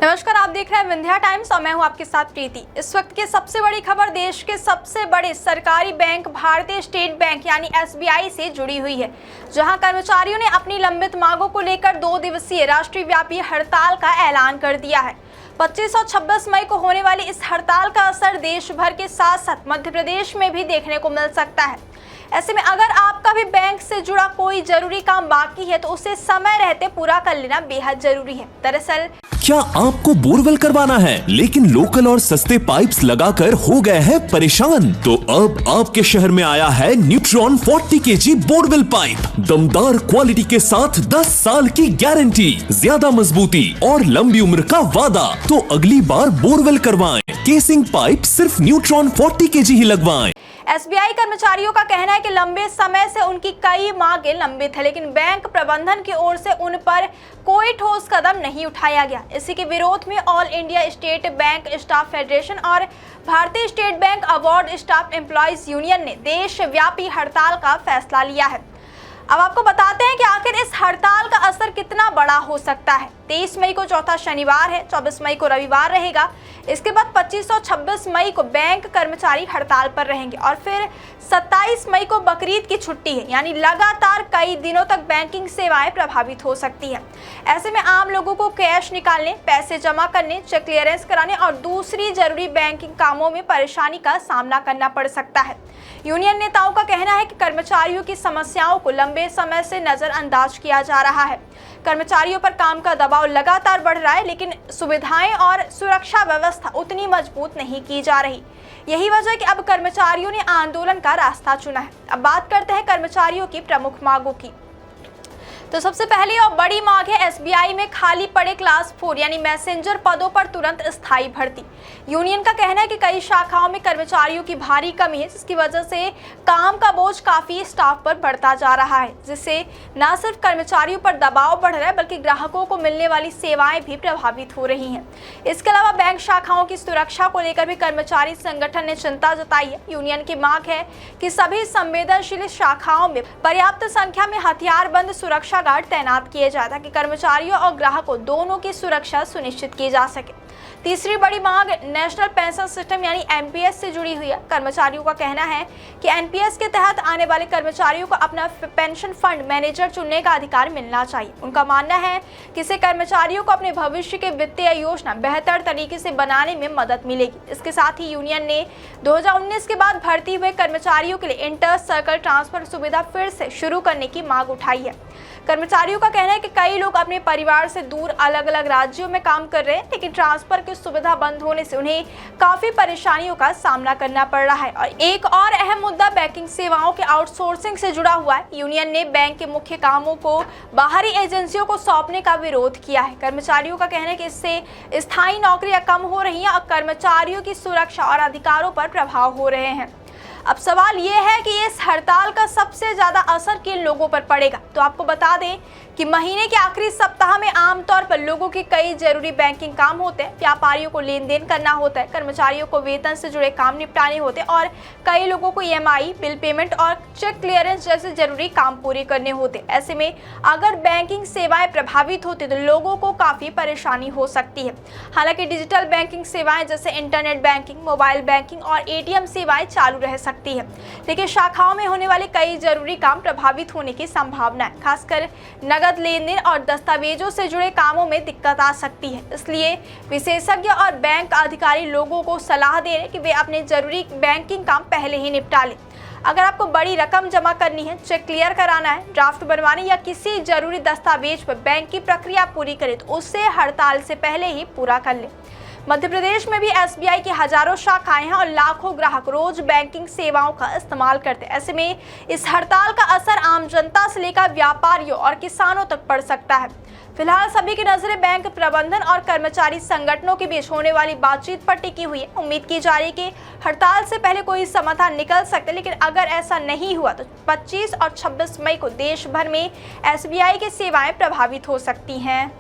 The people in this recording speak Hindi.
नमस्कार, आप देख रहे हैं विंध्या टाइम्स और मैं हूं आपके साथ प्रीति। इस वक्त की सबसे बड़ी खबर देश के सबसे बड़े सरकारी बैंक भारतीय स्टेट बैंक यानी एसबीआई से जुड़ी हुई है, जहां कर्मचारियों ने अपनी लंबित मांगों को लेकर 2 दिवसीय राष्ट्रीय व्यापी हड़ताल का ऐलान कर दिया है। 25 और 26 मई को होने वाली इस हड़ताल का असर देश भर के साथ साथ मध्य प्रदेश में भी देखने को मिल सकता है। ऐसे में अगर आपका भी बैंक से जुड़ा कोई जरूरी काम बाकी है तो उसे समय रहते पूरा कर लेना बेहद जरूरी है। दरअसल क्या आपको बोरवेल करवाना है लेकिन लोकल और सस्ते पाइप्स लगाकर हो गए हैं परेशान? तो अब आपके शहर में आया है न्यूट्रॉन 40 kg बोरवेल पाइप। दमदार क्वालिटी के साथ 10 साल की गारंटी, ज्यादा मजबूती और लंबी उम्र का वादा। तो अगली बार बोरवेल करवाएं, केसिंग पाइप सिर्फ न्यूट्रॉन 40 kg ही लगवाएं। एसबीआई कर्मचारियों का कहना है कि लंबे समय से उनकी कई मांगें लंबित है, लेकिन बैंक प्रबंधन की ओर से उन पर कोई ठोस कदम नहीं उठाया गया। इसी के विरोध में all India state bank staff federation और भारतीय state bank award staff employees union ने देशव्यापी हड़ताल का फैसला लिया है। अब आपको बताते हैं कि आखिर इस हड़ताल का असर कितना बड़ा हो सकता है। 23 मई को चौथा शनिवार है, 24 मई को रविवार रहेगा। इसके बाद 25 और 26 मई को बैंक कर्मचारी हड़ताल पर रहेंगे और फिर 27 मई को बकरीद की छुट्टी है, यानी लगातार कई दिनों तक बैंकिंग सेवाएं प्रभावित हो सकती हैं। ऐसे में आम लोगों को कैश निकालने, पैसे जमा करने, चेक क्लियरेंस कराने और दूसरी जरूरी बैंकिंग कामों में परेशानी का सामना करना पड़ सकता है। यूनियन नेताओं का कहना है कि कर्मचारियों की समस्याओं को लंबे समय से नजरअंदाज किया जा रहा है। कर्मचारियों पर काम का दबाव लगातार बढ़ रहा है, लेकिन सुविधाएं और सुरक्षा व्यवस्था उतनी मजबूत नहीं की जा रही। यही वजह है कि अब कर्मचारियों ने आंदोलन का रास्ता चुना है। अब बात करते हैं कर्मचारियों की प्रमुख मांगों की। तो सबसे पहली और बड़ी मांग है एसबीआई में खाली पड़े क्लास 4 यानी मैसेंजर पदों पर तुरंत स्थायी भर्ती। यूनियन का कहना है कि कई शाखाओं में कर्मचारियों की भारी कमी है, जिसकी वजह से काम का बोझ काफी स्टाफ पर बढ़ता जा रहा है, जिससे न सिर्फ कर्मचारियों पर दबाव बढ़ रहा है बल्कि ग्राहकों को मिलने वाली सेवाएं भी प्रभावित हो रही हैं। इसके अलावा बैंक शाखाओं की सुरक्षा को लेकर भी कर्मचारी संगठन ने चिंता जताई है। यूनियन की मांग है कि सभी संवेदनशील शाखाओं में पर्याप्त संख्या में हथियारबंद सुरक्षा गार्ड तैनात किए जाए ताकि कर्मचारियों और ग्राहकों दोनों की सुरक्षा सुनिश्चित की जा सके। तीसरी बड़ी मांग नेशनल पेंशन सिस्टम यानी एनपीएस से जुड़ी हुई है। कर्मचारियों का कहना है कि एनपीएस के तहत आने वाले कर्मचारियों को अपना पेंशन फंड मैनेजर चुनने का अधिकार मिलना चाहिए। उनका मानना है कि इससे कर्मचारियों को अपने भविष्य के वित्तीय योजना बेहतर तरीके से बनाने में मदद मिलेगी। इसके साथ ही यूनियन ने 2019 के बाद भर्ती हुए कर्मचारियों के लिए इंटर सर्कल ट्रांसफर सुविधा फिर से शुरू करने की मांग उठाई है। कर्मचारियों का कहना है कि कई लोग अपने परिवार से दूर अलग अलग राज्यों में काम कर रहे हैं, लेकिन ट्रांसफर की सुविधा बंद होने से उन्हें काफी परेशानियों का सामना करना पड़ रहा है। और एक और अहम मुद्दा बैंकिंग सेवाओं के आउटसोर्सिंग से जुड़ा हुआ है। यूनियन ने बैंक के मुख्य कामों को बाहरी एजेंसियों को सौंपने का विरोध किया है। कर्मचारियों का कहना है कि इससे स्थायी नौकरियां कम हो रही हैं और कर्मचारियों की सुरक्षा और अधिकारों पर प्रभाव हो रहे हैं। अब सवाल ये है कि इस हड़ताल का सबसे ज्यादा असर किन लोगों पर पड़ेगा। तो आपको बता दें कि महीने के आखिरी सप्ताह में आमतौर पर लोगों के कई जरूरी बैंकिंग काम होते हैं। व्यापारियों को लेन देन करना होता है, कर्मचारियों को वेतन से जुड़े काम निपटाने होते हैं और कई लोगों को ईएमआई, बिल पेमेंट और चेक क्लियरेंस जैसे जरूरी काम पूरे करने होते। ऐसे में अगर बैंकिंग सेवाएं प्रभावित होती तो लोगों को काफी परेशानी हो सकती है। हालांकि डिजिटल बैंकिंग सेवाएं जैसे इंटरनेट बैंकिंग, मोबाइल बैंकिंग और एटीएम सेवाएं चालू रह सकती है, लेकिन शाखाओं में होने वाले कई जरूरी काम प्रभावित होने की संभावना है। खासकर नगद लेन देन और दस्तावेजों से जुड़े कामों में दिक्कत आ सकती है। इसलिए विशेषज्ञ और बैंक अधिकारी लोगों को सलाह दे रहे हैं कि वे अपने जरूरी बैंकिंग काम पहले ही निपटा लें। अगर आपको बड़ी रकम जमा करनी है, चेक क्लियर कराना है, ड्राफ्ट बनवाने या किसी जरूरी दस्तावेज पर बैंक की प्रक्रिया पूरी करें तो उससे हड़ताल से पहले ही पूरा कर लें। मध्य प्रदेश में भी एसबीआई की हजारों शाखाएं हैं और लाखों ग्राहक रोज बैंकिंग सेवाओं का इस्तेमाल करते हैं। ऐसे में इस हड़ताल का असर आम जनता से लेकर व्यापारियों और किसानों तक पड़ सकता है। फिलहाल सभी की नजरें बैंक प्रबंधन और कर्मचारी संगठनों के बीच होने वाली बातचीत पर टिकी हुई है। उम्मीद की जा रही है कि हड़ताल से पहले कोई समाधान निकल सकता है, लेकिन अगर ऐसा नहीं हुआ तो 25 और 26 मई को देश भर में एसबीआई की सेवाएं प्रभावित हो सकती हैं।